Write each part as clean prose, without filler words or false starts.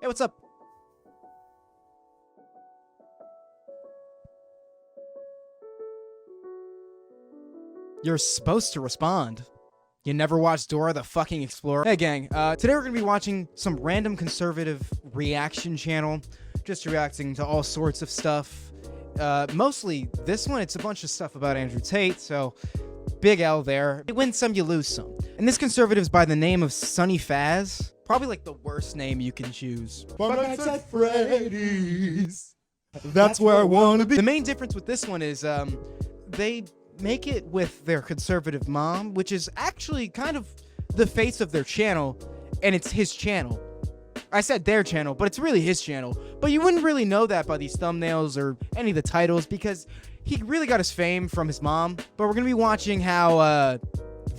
Hey, what's up? You're supposed to respond. You never watched Dora the fucking Explorer? Hey gang, today we're gonna be watching some random conservative reaction channel, just reacting to all sorts of stuff. Mostly this one, it's a bunch of stuff about Andrew Tate, so big L there. You win some, you lose some. And this conservative's by the name of Sonny Faz. Probably like the worst name you can choose. Five Nights at Freddy's. That's where I wanna be. The main difference with this one is they make it with their conservative mom, which is actually kind of the face of their channel, and it's his channel. I said their channel, but it's really his channel. But you wouldn't really know that by these thumbnails or any of the titles, because he really got his fame from his mom. But we're gonna be watching how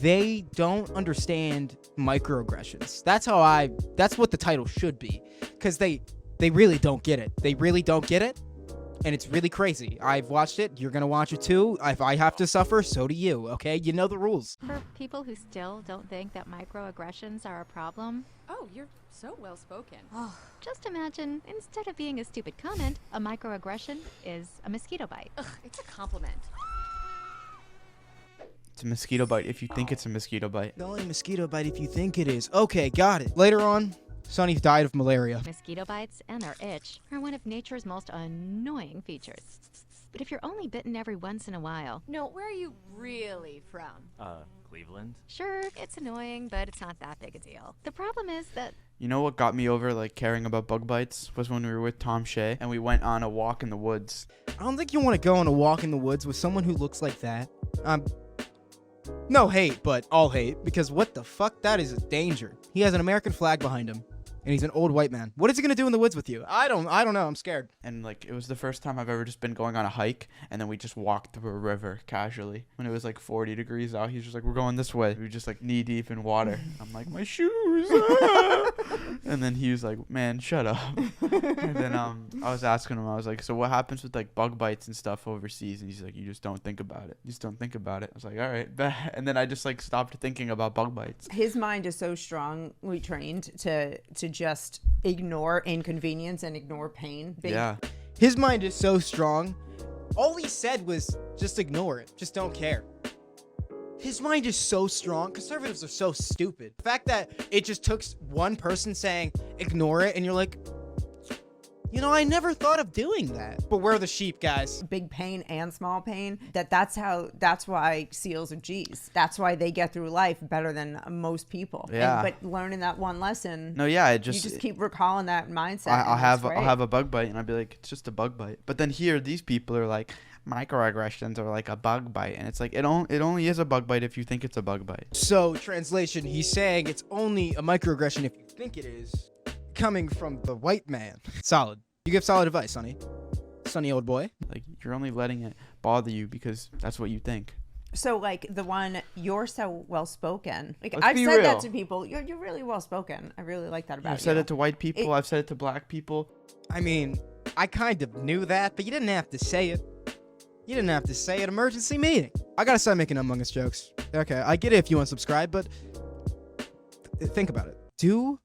they don't understand microaggressions. That's what the title should be, because they really don't get it. They really don't get it. And it's really crazy. I've watched it. You're going to watch it too. If I have to suffer, so do you, okay? You know the rules. For people who still don't think that microaggressions are a problem, Oh, you're so well spoken. just imagine, instead of being a stupid comment, a microaggression is a mosquito bite. Ugh, it's a compliment. It's a mosquito bite if you think it's a mosquito bite. The only mosquito bite if you think it is. Okay, got it. Later on, Sonny died of malaria. Mosquito bites and their itch are one of nature's most annoying features. But if you're only bitten every once in a while, No, where are you really from? Cleveland? sure, it's annoying, but it's not that big a deal. The problem is that You know what got me over like caring about bug bites was when we were with Tom Shea and we went on a walk in the woods. I don't think you want to go on a walk in the woods with someone who looks like that. No hate, but all hate, because what the fuck? That is a danger. He has an American flag behind him, and he's an old white man. What is he gonna do in the woods with you? I don't know. I'm scared. And like it was the first time I've ever just been going on a hike and then we just walked through a river casually when it was like 40 degrees out. He's just like, we're going this way. We were just like knee deep in water. I'm like, my shoes. And then he was like, man, shut up. And then I was asking him, I was like, so what happens with like bug bites and stuff overseas? And he's like, you just don't think about it. You just don't think about it. I was like, all right. And then I just like stopped thinking about bug bites. His mind is so strongly trained to just ignore inconvenience and ignore pain. Yeah. His mind is so strong. All he said was just ignore it. Just don't care. His mind is so strong. Conservatives are so stupid. The fact that it just took one person saying ignore it, and you're like, you know, I never thought of doing that. But we're the sheep, guys. Big pain and small pain. That's why SEALs are G's. That's why they get through life better than most people. Yeah. But learning that one lesson. No, yeah, You just keep recalling that mindset. I'll have a bug bite and I'll be like, it's just a bug bite. But then here, these people are like, microaggressions are like a bug bite, and it's like it only is a bug bite if you think it's a bug bite. So, translation, he's saying it's only a microaggression if you think it is, coming from the white man. Solid. You give solid advice, Sonny. Sonny, old boy. Like you're only letting it bother you because that's what you think. So like the one, you're so well spoken. Like Let's I've be said real. that to people. You're really well spoken. I really like that about you. I've said it to white people. I've said it to black people. I mean, I kind of knew that, but you didn't have to say it. You didn't have to say it. Emergency meeting. I gotta start making Among Us jokes. Okay, I get it if you unsubscribe, but think about it. Do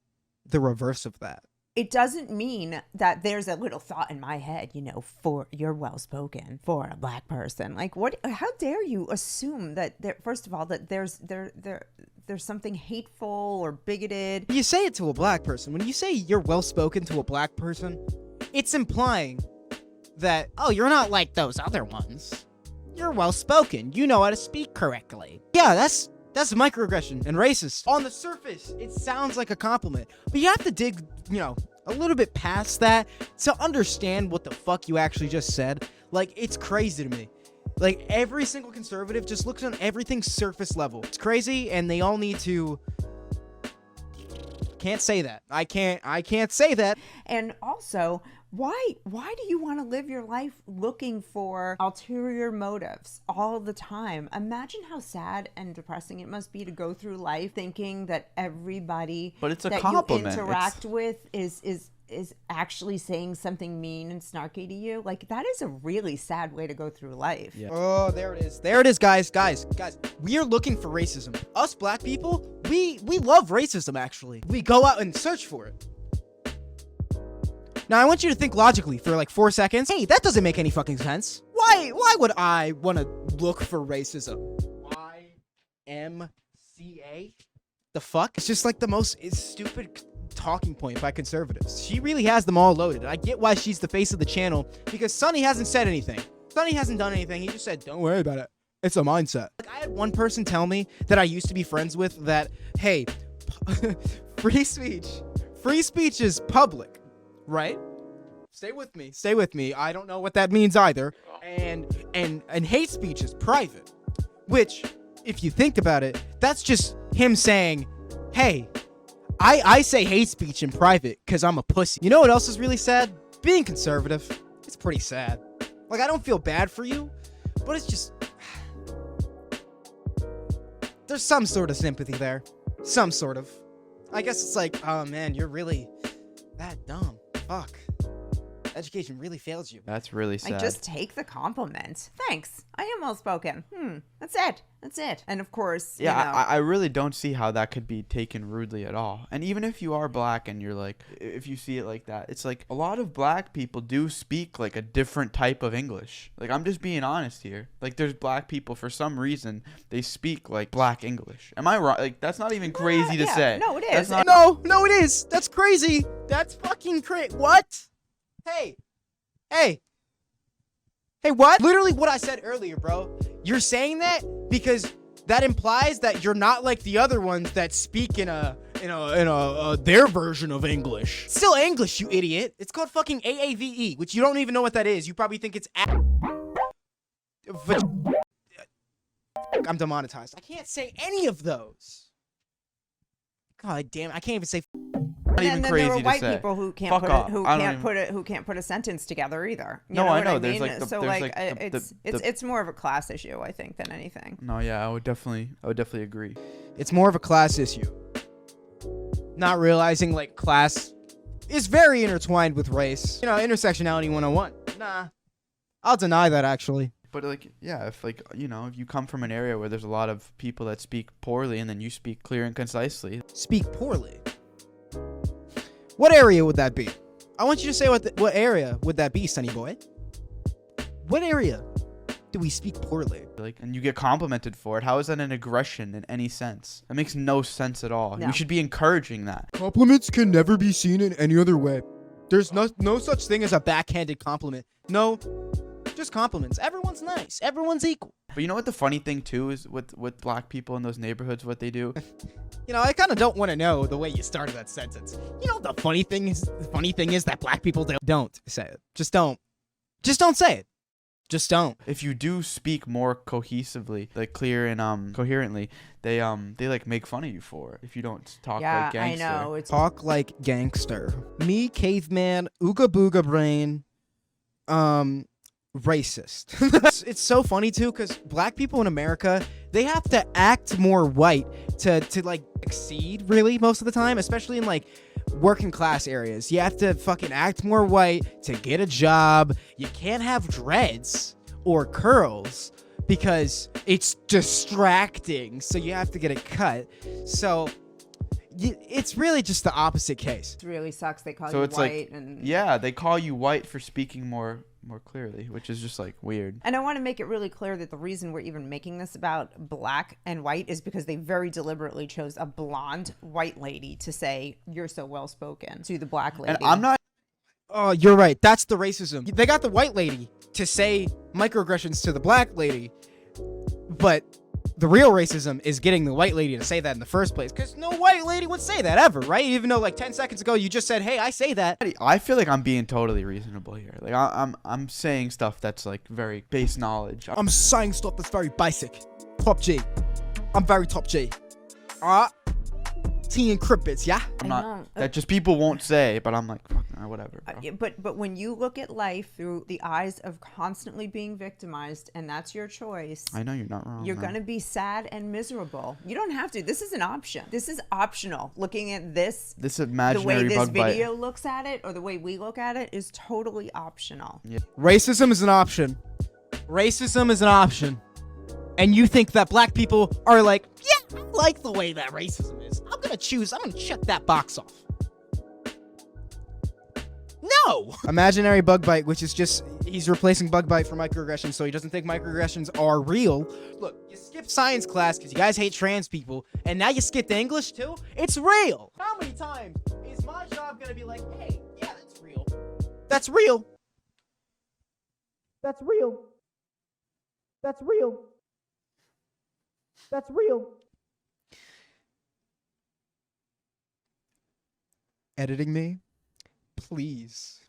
the reverse of that. It doesn't mean that there's a little thought in my head, you know, for you're well spoken for a black person. Like what? How dare you assume that first of all that there's something hateful or bigoted? You say it to a black person. When you say you're well spoken to a black person, it's implying that, oh, you're not like those other ones. You're well spoken. You know how to speak correctly. Yeah, that's a microaggression and racist. On the surface, it sounds like a compliment, but you have to dig, a little bit past that to understand what the fuck you actually just said. Like, it's crazy to me. Like, every single conservative just looks on everything surface level. It's crazy, and they all need to... Can't say that. I can't say that. And also, why do you want to live your life looking for ulterior motives all the time? Imagine how sad and depressing it must be to go through life thinking that everybody But it's a that compliment. you interact with is actually saying something mean and snarky to you. Like, that is a really sad way to go through life. Yeah. Oh, there it is. There it is, guys. Guys, we are looking for racism. Us black people, we love racism, actually. We go out and search for it. Now, I want you to think logically for like 4 seconds. Hey, that doesn't make any fucking sense. Why would I want to look for racism? YMCA? The fuck? It's just like the most stupid talking point by conservatives. She really has them all loaded. I get why she's the face of the channel, because Sonny hasn't said anything. Sonny hasn't done anything. He just said, don't worry about it. It's a mindset. Like, I had one person tell me that I used to be friends with that, hey, free speech is public, right? Stay with me. I don't know what that means either. And hate speech is private, which, if you think about it, that's just him saying, hey, I say hate speech in private because I'm a pussy. You know what else is really sad? Being conservative. It's pretty sad. Like, I don't feel bad for you, but it's just, there's some sort of sympathy there. Some sort of. I guess it's like, oh man, you're really that dumb. Fuck. Education really fails you. That's really sad. Like, just take the compliment. Thanks. I am well spoken. That's it. And of course, yeah, you know, I really don't see how that could be taken rudely at all. And even if you are black and you're like, if you see it like that, it's like a lot of black people do speak like a different type of English. Like, I'm just being honest here. Like, there's black people, for some reason, they speak like black English. Am I right? Like, that's not even crazy to say. No, it That's is. not- No, it is. That's crazy. That's fucking crazy. What? Hey, what? Literally what I said earlier, bro. You're saying that because that implies that you're not like the other ones that speak in a their version of English. It's still English, you idiot. It's called fucking AAVE, which you don't even know what that is. You probably think it's I'm demonetized. I can't say any of those. God damn, I can't even say. Not even and then crazy there are to white say. people who can't Fuck put off. it, who I don't can't even- put it, who can't put a sentence together either. You No, know I what know. I There's mean? like the- So there's like like the- it's more of a class issue, I think, than anything. No, yeah, I would definitely agree. It's more of a class issue. Not realizing like class is very intertwined with race. You know, intersectionality 101. Nah, I'll deny that actually. But like, yeah, if like, you know, if you come from an area where there's a lot of people that speak poorly and then you speak clear and concisely. Speak poorly. What area would that be? I want you to say what area would that be, Sonny boy? What area do we speak poorly? Like, and you get complimented for it. How is that an aggression in any sense? That makes no sense at all. No. We should be encouraging that. Compliments can never be seen in any other way. There's no such thing as a backhanded compliment. No, just compliments. Everyone's nice. Everyone's equal. But you know what the funny thing too is with black people in those neighborhoods, what they do? You know, I kind of don't want to know the way you started that sentence. You know, the funny thing is that black people don't say it. Just don't say it. Just don't. If you do speak more cohesively, like clear and coherently, they like make fun of you for it if you don't talk Yeah, like gangster. I know. It's Talk like gangster. Me, caveman, ooga booga brain, racist. It's so funny too, because black people in America, they have to act more white to like succeed really most of the time, especially in like working class areas. You have to fucking act more white to get a job. You can't have dreads or curls because it's distracting, so you have to get it cut. So it's really just the opposite case. It really sucks. They call So you it's white like, and yeah, they call you white for speaking more clearly, which is just like weird. And I want to make it really clear that the reason we're even making this about black and white is because they very deliberately chose a blonde white lady to say, "You're so well spoken" to the black lady. And I'm not. Oh, you're right. That's the racism. They got the white lady to say microaggressions to the black lady, but the real racism is getting the white lady to say that in the first place, because no white lady would say that ever, right? Even though like 10 seconds ago you just said, hey, I say that. I feel like I'm being totally reasonable here. Like I'm saying stuff that's like very base knowledge. I'm saying stuff that's very basic. Top G. I'm very top G. T and cribbits, yeah? I'm I not know. that just people won't say, but I'm like, fuck, nah, whatever. Bro. But when you look at life through the eyes of constantly being victimized, and that's your choice, I know you're not wrong. you're man. going to be sad and miserable. You don't have to. This is an option. This is optional. Looking at this, This the imaginary way this bug bite. video looks at it, or the way we look at it, is totally optional. Racism is an option. Racism is an option. And you think that black people are like, yeah, I like the way that racism is. I'm gonna check that box off. No! Imaginary bug bite, which is just, he's replacing bug bite for microaggressions, so he doesn't think microaggressions are real. Look, you skipped science class because you guys hate trans people, and now you skipped English too? It's real! How many times is my job gonna be like, hey, yeah, that's real. That's real. That's real. That's real. That's real. Editing me, please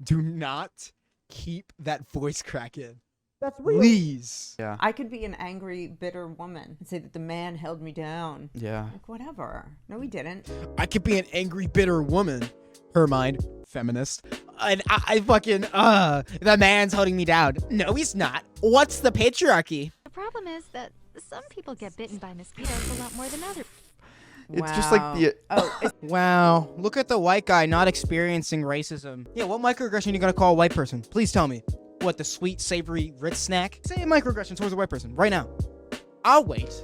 do not keep that voice crack in. That's real. Please. Yeah. I could be an angry, bitter woman and say that the man held me down. Yeah. Like, whatever. No, he didn't. I could be an angry, bitter woman. Her mind, feminist. And I fucking, the man's holding me down. No, he's not. What's the patriarchy? The problem is that some people get bitten by mosquitoes a lot more than others. It's just like the. Wow, look at the white guy not experiencing racism. Yeah, what microaggression are you gonna call a white person? Please tell me. What, the sweet, savory Ritz snack? Say a microaggression towards a white person, right now. I'll wait.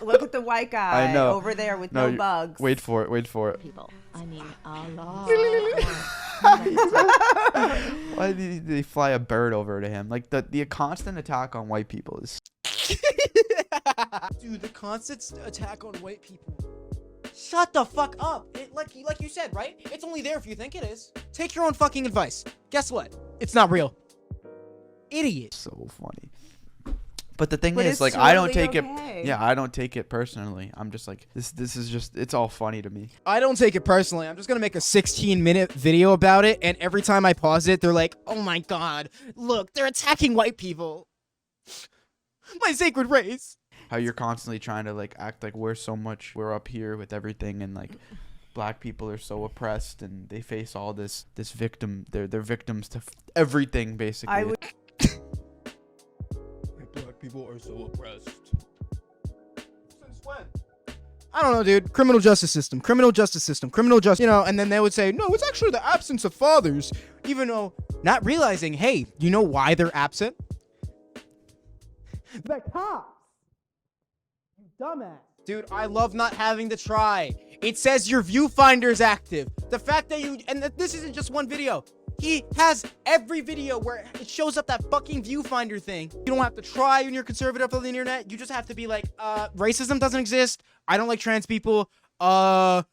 Look at the white guy I know. over there with no bugs. Wait for it. Wait for it. People. I mean, a lot. Why did they fly a bird over to him? Like the constant attack on white people is. Dude, the constant attack on white people. Shut the fuck up. Like you said, right? It's only there if you think it is. Take your own fucking advice. Guess what? It's not real. Idiot. So funny. But the thing But is, it's like, I don't totally take okay. it. Yeah, I don't take it personally. I'm just like, this is just, it's all funny to me. I don't take it personally. I'm just gonna make a 16-minute video about it, and every time I pause it, they're like, oh my god, look, they're attacking white people. My sacred race. How you're constantly trying to like act like we're up here with everything, and like black people are so oppressed and they face all this victim. They're victims to everything basically. I would. Black people are so oppressed. Since when? I don't know, dude. Criminal justice system. You know, and then they would say, no, it's actually the absence of fathers. Even though not realizing, hey, you know why they're absent? The cops. You dumbass. Dude, I love not having to try. It says your viewfinder's active. The fact that this isn't just one video. He has every video where it shows up that fucking viewfinder thing. You don't have to try when you're conservative on the internet. You just have to be like, racism doesn't exist. I don't like trans people. Fucking,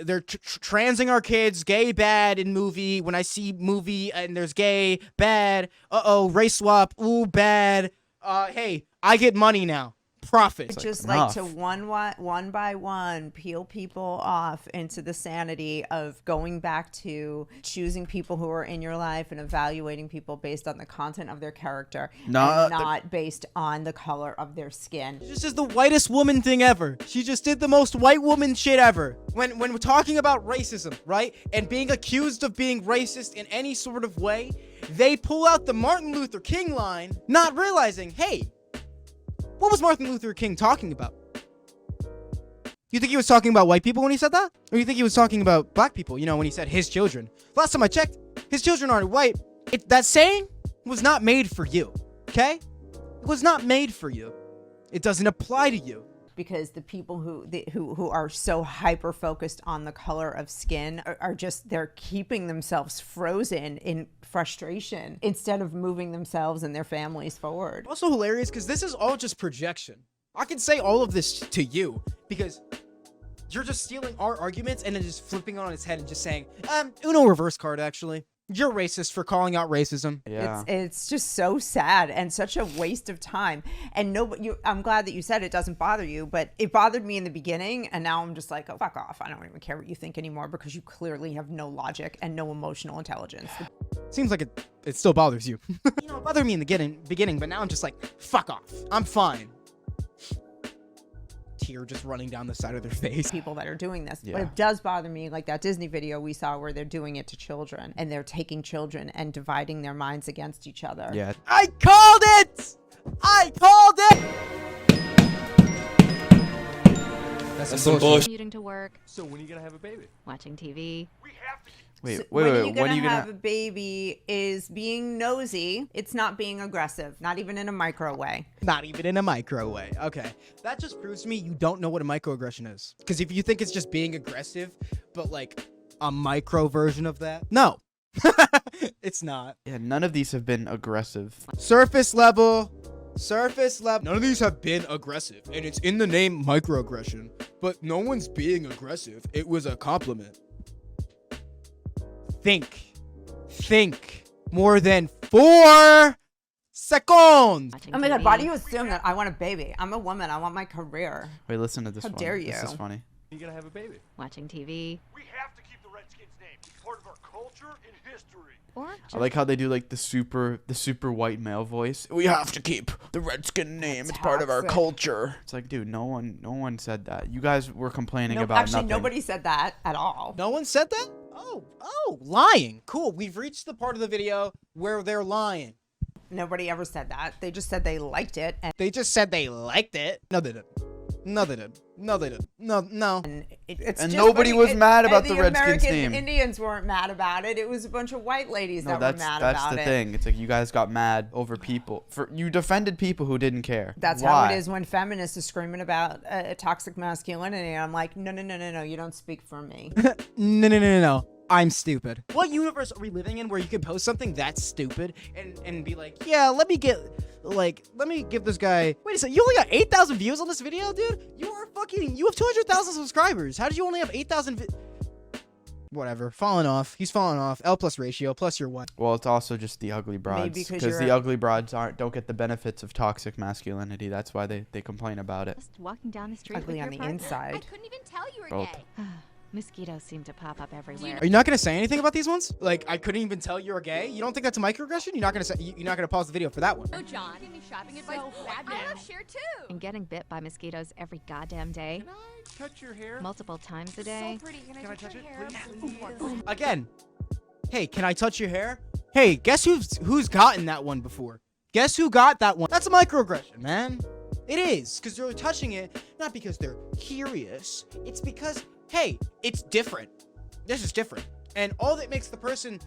they're transing our kids. Gay, bad in movie. When I see movie and there's gay, bad. Race swap. Ooh, bad. Hey, I get money now. Profit. Just enough. like to one by one peel people off into the sanity of going back to choosing people who are in your life and evaluating people based on the content of their character, not based on the color of their skin. This is the whitest woman thing ever. She just did the most white woman shit ever. When we're talking about racism, right? And being accused of being racist in any sort of way, they pull out the Martin Luther King line, not realizing, hey, what was Martin Luther King talking about? You think he was talking about white people when he said that? Or you think he was talking about black people, you know, when he said his children? Last time I checked, his children aren't white. That saying was not made for you, okay? It was not made for you. It doesn't apply to you. Because the people who are so hyper focused on the color of skin are just, they're keeping themselves frozen in frustration instead of moving themselves and their families forward. Also hilarious because this is all just projection. I can say all of this to you because you're just stealing our arguments and then just flipping it on its head and just saying, Uno reverse card, actually. You're racist for calling out racism. Yeah. It's just so sad and such a waste of time. And I'm glad that you said it doesn't bother you, but it bothered me in the beginning, and now I'm just like, oh, fuck off. I don't even care what you think anymore because you clearly have no logic and no emotional intelligence. Seems like it still bothers you. You know, it bothered me in the beginning, but now I'm just like, fuck off. I'm fine. Tear just running down the side of their face. People that are doing this. Yeah. But it does bother me, like that Disney video we saw where they're doing it to children and they're taking children and dividing their minds against each other. Yeah. I called it! I called it! That's some bullshit. Commuting to work, So when are you gonna have a baby? watching TV. Wait, So wait, when wait. are you When gonna are you have gonna? a baby is being nosy. It's not being aggressive, not even in a micro way. Not even in a micro way. Okay. That just proves to me you don't know what a microaggression is. Because if you think it's just being aggressive, but like a micro version of that, no. It's not. Yeah, none of these have been aggressive. Surface level. Surface level. None of these have been aggressive. And it's in the name microaggression. But no one's being aggressive. It was a compliment. Think. More than 4 seconds. Watching Oh my God, TV. why do you assume that I want a baby? I'm a woman. I want my career. Wait, listen to this How one. dare This is you. funny. You're gonna have a baby. Watching TV. We have to keep the Redskins name. It's part of our culture and history. Or I like how they do like the super white male voice. We have to keep the Redskin name. It's part of our Toxic. culture. It's like, dude, no one said that. You guys were complaining No, about actually, nothing. nobody said that at all. No one said that? Oh, lying. Cool. We've reached the part of the video where they're lying. Nobody ever said that. They just said they liked it, and They just said they liked it. No, they didn't. No. it's And just nobody funny. was mad about the Redskins American name. Indians weren't mad about it. It was a bunch of white ladies No, that were mad that's about the it. thing. It's like you guys got mad over people. You defended people who didn't care. That's Why? how it is when feminists are screaming about toxic masculinity. I'm like, no, you don't speak for me. No. I'm stupid. What universe are we living in where you can post something that's stupid and be like, yeah, let me give this guy. Wait a second, you only got 8,000 views on this video, dude? You have 200,000 subscribers. How did you only have 8,000 Whatever, falling off. He's falling off. L plus ratio plus your one. Well, it's also just the ugly broads. because Because the you're- ugly broads don't get the benefits of toxic masculinity. That's why they complain about it. just walking down the street Ugly with on your the partner. inside. I couldn't even tell you were Both. gay. Mosquitoes seem to pop up everywhere. Are you not gonna say anything about these ones? Like, I couldn't even tell you're gay. You don't think that's a microaggression? You're not gonna pause the video for that one. Oh, John, give me shopping advice. I love share too. And getting bit by mosquitoes every goddamn day, Can I touch your hair? multiple times a day. So pretty. Can I touch it, hair? please? Again. Hey, can I touch your hair? Hey, guess who's gotten that one before? Guess who got that one? That's a microaggression, man. It is, because they're touching it, not because they're curious. It's because, hey, it's different. This is different. And all that makes the person,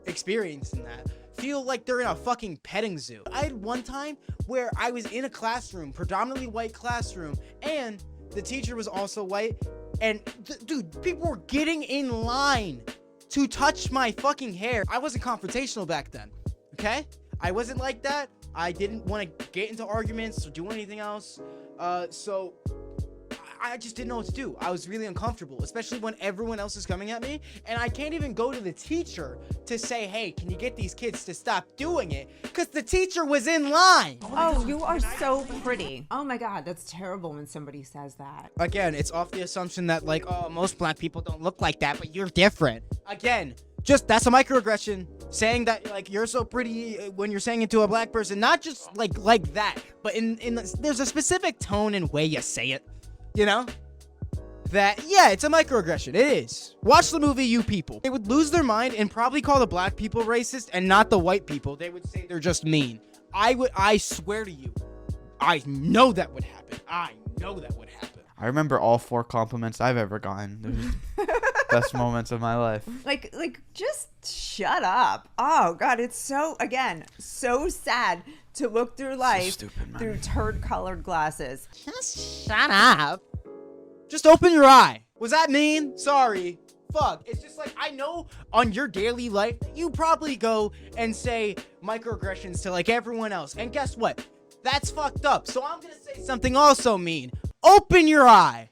experiencing that feel like they're in a fucking petting zoo. I had one time where I was in a classroom, predominantly white classroom, and the teacher was also white. And, dude, people were getting in line to touch my fucking hair. I wasn't confrontational back then, okay? I wasn't like that. I didn't want to get into arguments or do anything else. So I just didn't know what to do. I was really uncomfortable, especially when everyone else is coming at me. And I can't even go to the teacher to say, hey, can you get these kids to stop doing it? Because the teacher was in line. Oh, you are so pretty. Oh my God, that's terrible when somebody says that. Again, it's off the assumption that, like, oh, most black people don't look like that, but you're different. Again, just that's a microaggression. Saying that, like, you're so pretty when you're saying it to a black person, not just like that, but there's a specific tone and way you say it, you know? That, yeah, it's a microaggression. It is. Watch the movie You People. They would lose their mind and probably call the black people racist and not the white people. They would say they're just mean. I swear to you, I know that would happen. I know that would happen. I remember all 4 compliments I've ever gotten. They're just best moments of my life. Like, just shut up. Oh God, it's so sad to look through life stupid, man. through turd-colored glasses. Just shut up. Just open your eye. Was that mean? Sorry. Fuck. It's just like, I know on your daily life, you probably go and say microaggressions to like everyone else. And guess what? That's fucked up. So I'm gonna say something also mean. Open your eye.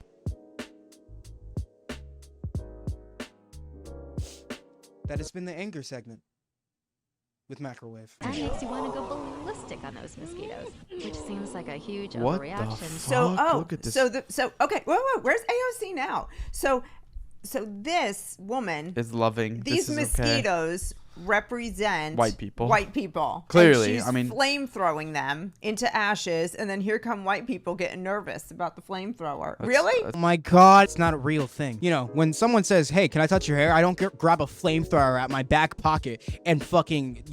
That has been the anger segment with Microwave. That makes you want to go ballistic on those mosquitoes, which seems like a huge What the overreaction. So Fuck, oh, look at this. so okay. Whoa, where's AOC now? So this woman, Is loving. these This is okay. mosquitoes represent White people. White people. Clearly, And she's I mean- flame throwing them into ashes, and then here come white people getting nervous about the flamethrower. Really? Oh my god, it's not a real thing. You know, when someone says, hey, can I touch your hair? I don't grab a flamethrower out my back pocket and fucking,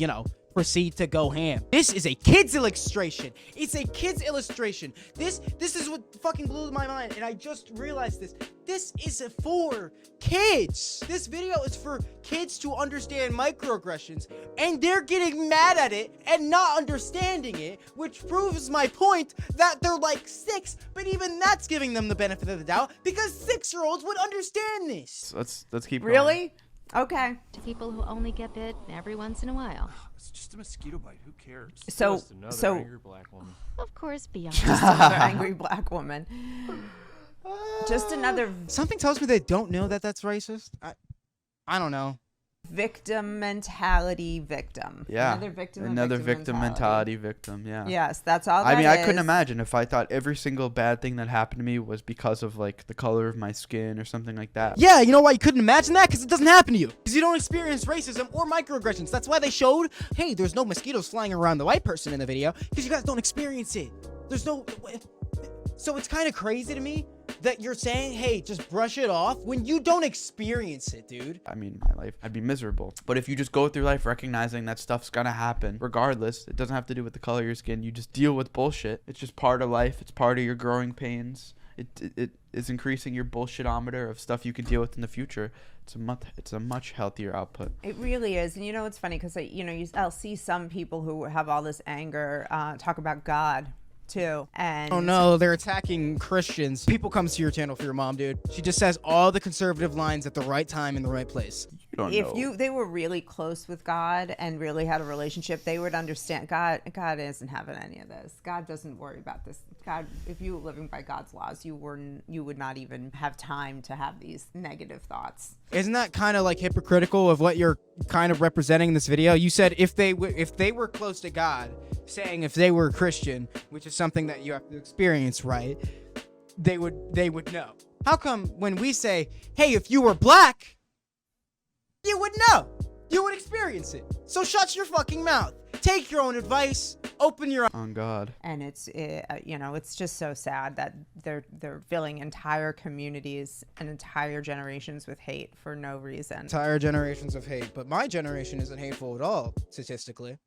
proceed to go ham. This is a kid's illustration. It's a kid's illustration. This is what fucking blew my mind, and I just realized this. This is for kids. This video is for kids to understand microaggressions, and they're getting mad at it and not understanding it, which proves my point that they're like 6, but even that's giving them the benefit of the doubt because 6-year-olds would understand this. Let's keep Really? Okay. To people who only get bit every once in a while. It's just a mosquito bite. Who cares? So, Just another so angry black woman. Of course, beyond. another angry black woman. Just another Something tells me they don't know that that's racist. I don't know. victim mentality victim. Yeah. Another victim mentality victim. Yeah. Yes, that's all. I mean, that I couldn't is. imagine if I thought every single bad thing that happened to me was because of like the color of my skin or something like that. Yeah, you know why you couldn't imagine that? Because it doesn't happen to you. Because you don't experience racism or microaggressions. That's why they showed, hey, there's no mosquitoes flying around the white person in the video because you guys don't experience it. There's no... So it's kind of crazy to me that you're saying, hey, just brush it off when you don't experience it, dude. I mean, my life, I'd be miserable. But if you just go through life recognizing that stuff's gonna happen, regardless, it doesn't have to do with the color of your skin. You just deal with bullshit. It's just part of life. It's part of your growing pains. It is increasing your bullshitometer of stuff you can deal with in the future. It's a much healthier output. It really is. And you know, it's funny because, I'll see some people who have all this anger talk about God too. And Oh no, they're attacking Christians. People come to your channel for your mom, dude. She just says all the conservative lines at the right time in the right place. You don't if know. they were really close with God and really had a relationship, they would understand God isn't having any of this. God doesn't worry about this. God, if you were living by God's laws, you would not even have time to have these negative thoughts. Isn't that kind of like hypocritical of what you're kind of representing in this video? You said if they were close to God, saying if they were a Christian, which is something that you have to experience, right? They would know. How come when we say, hey, if you were black, you would know. You would experience it. So shut your fucking mouth. Take your own advice. Open your... On God. And it's just so sad that they're filling entire communities and entire generations with hate for no reason. Entire generations of hate. But my generation isn't hateful at all, statistically.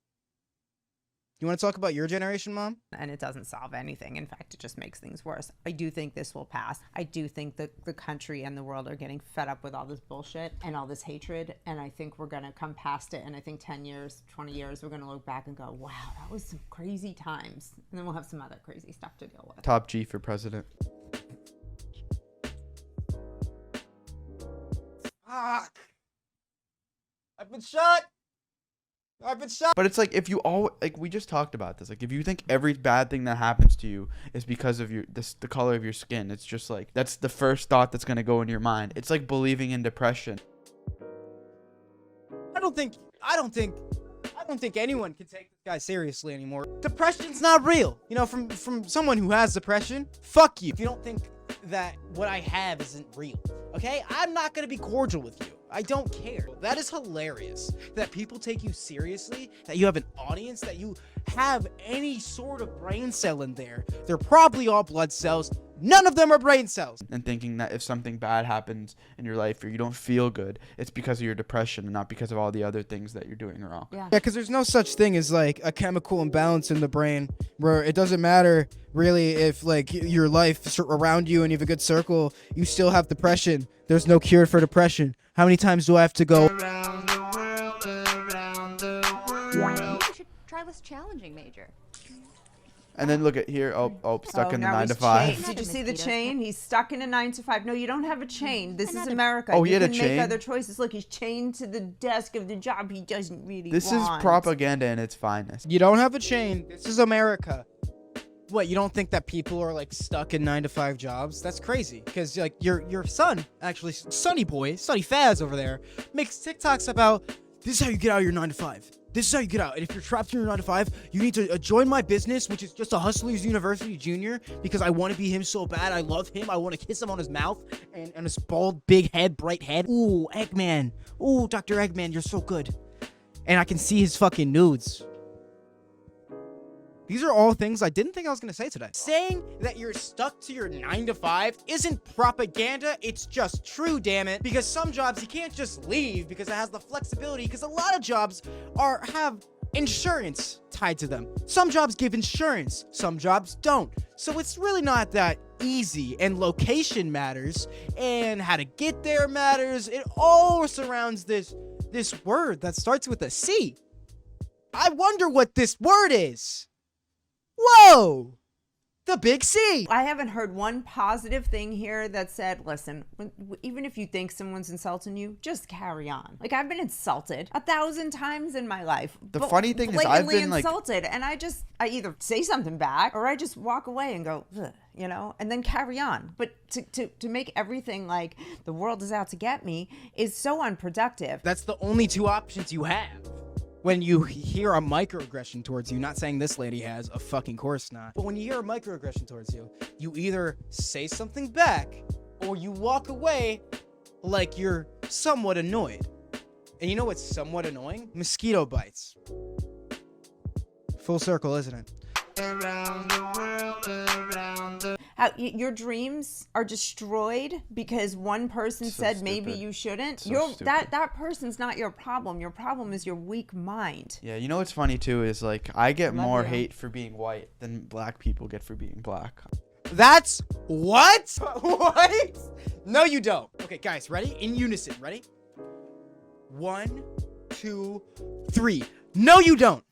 You want to talk about your generation, Mom? And it doesn't solve anything. In fact, it just makes things worse. I do think this will pass. I do think that the country and the world are getting fed up with all this bullshit and all this hatred. And I think we're going to come past it. And I think 10 years, 20 years, we're going to look back and go, wow, that was some crazy times. And then we'll have some other crazy stuff to deal with. Top G for president. Fuck. I've been shot. But it's like if you all like we just talked about this. Like if you think every bad thing that happens to you is because of the color of your skin, it's just like that's the first thought that's gonna go in your mind. It's like believing in depression. I don't think anyone can take this guy seriously anymore. Depression's not real. You know, from someone who has depression, fuck you. If you don't think that what I have isn't real, okay? I'm not gonna be cordial with you. I don't care. That is hilarious that people take you seriously, that you have an audience, that you have any sort of brain cell in there. They're probably all blood cells. None of them are brain cells. And thinking that if something bad happens in your life or you don't feel good, it's because of your depression and not because of all the other things that you're doing wrong. Yeah. Yeah, because there's no such thing as like a chemical imbalance in the brain where it doesn't matter really if like your life around you and you have a good circle, you still have depression. There's no cure for depression. How many times do I have to go? Around the world. You should try less challenging, Major. And then look at here. Oh, stuck in the now 9 to he's 5. chained. Did you see the chain? He's stuck in a 9 to 5. No, you don't have a chain. This is Another- America. Oh, he you had a can chain? make other choices. Look, he's chained to the desk of the job he doesn't really This want. is propaganda in its finest. You don't have a chain. This is America. What, you don't think that people are like stuck in 9 to 5 jobs? That's crazy. Because like your son, actually, Sonny Faz over there, makes TikToks about this is how you get out of your 9 to 5. This is how you get out. And if you're trapped in your 9 to 5, you need to join my business, which is just a Hustlers University Junior, because I want to be him so bad. I love him. I want to kiss him on his mouth and his bald, big head, bright head. Ooh, Eggman. Ooh, Dr. Eggman, you're so good. And I can see his fucking nudes. These are all things I didn't think I was going to say today. Saying that you're stuck to your 9 to 5 isn't propaganda. It's just true, damn it. Because some jobs you can't just leave because it has the flexibility. Because a lot of jobs have insurance tied to them. Some jobs give insurance, some jobs don't. So it's really not that easy, and location matters, and how to get there matters. It all surrounds this word that starts with a C. I wonder what this word is. Whoa! The big C. I haven't heard one positive thing here that said, listen, even if you think someone's insulting you, just carry on. Like, I've been insulted 1,000 times in my life. The funny thing is I've been insulted, and I either say something back or I just walk away and go, ugh, and then carry on. But to make everything like the world is out to get me is so unproductive. That's the only two options you have. When you hear a microaggression towards you, not saying this lady has, of fucking course not, but when you hear a microaggression towards you, you either say something back or you walk away like you're somewhat annoyed. And you know what's somewhat annoying? Mosquito bites. Full circle, isn't it? Around the world, How your dreams are destroyed because one person So said maybe stupid. you shouldn't. So That person's not your problem. Your problem is your weak mind. Yeah, you know what's funny too is like I get Love more you. hate for being white than black people get for being black. That's what? What? No, you don't. Okay, guys, ready? In unison, ready? 1, 2, 3. No, you don't.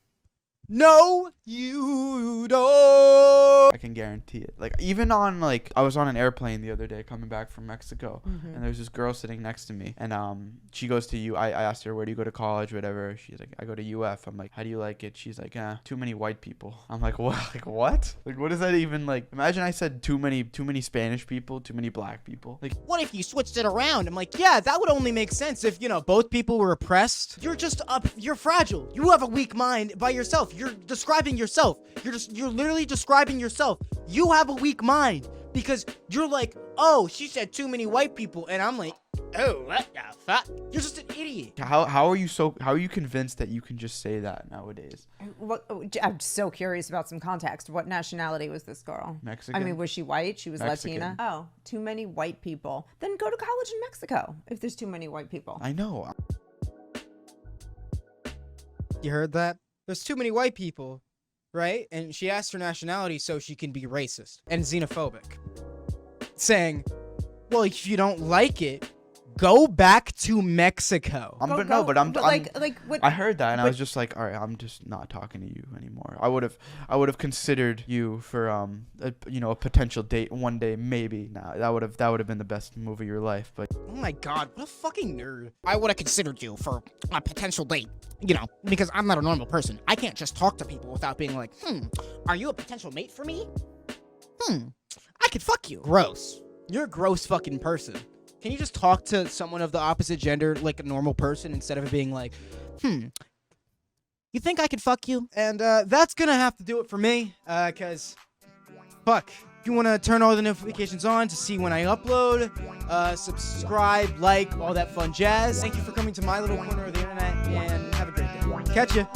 No, you don't. I can guarantee it. Like even on like I was on an airplane the other day coming back from Mexico, and there's this girl sitting next to me, and she goes to I asked her, where do you go to college, whatever. She's like, I go to UF. I'm like, how do you like it? She's like, too many white people. I'm like, what? Like what? Like what is that even like? Imagine I said too many Spanish people, too many black people. Like What if you switched it around? I'm like, yeah, that would only make sense if, both people were oppressed. You're fragile. You have a weak mind by yourself. You're describing yourself. You're literally describing yourself. You have a weak mind because you're like, oh, she said too many white people, and I'm like, oh, what the fuck? You're just an idiot. how are you convinced that you can just say that nowadays? I'm so curious about some context. What nationality was this girl? Mexican. I mean, was she white? She was Mexican. Latina? Oh, too many white people. Then go to college in Mexico if there's too many white people. I know. You heard that? There's too many white people, right? And she asked her nationality so she can be racist and xenophobic. Saying, well, if you don't like it, go back to Mexico. What? I heard that and I was just like, all right, I'm just not talking to you anymore. I would have considered you for a potential date one day, maybe. Nah, that would have been the best move of your life. But Oh my god, what a fucking nerd. I would have considered you for a potential date, because I'm not a normal person. I can't just talk to people without being like, are you a potential mate for me? I could fuck you. Gross. You're a gross fucking person. Can you just talk to someone of the opposite gender like a normal person instead of being like, you think I could fuck you? And that's gonna have to do it for me, cause fuck. If you want to turn all the notifications on to see when I upload, subscribe, like, all that fun jazz. Thank you for coming to my little corner of the internet, and have a great day. Catch ya.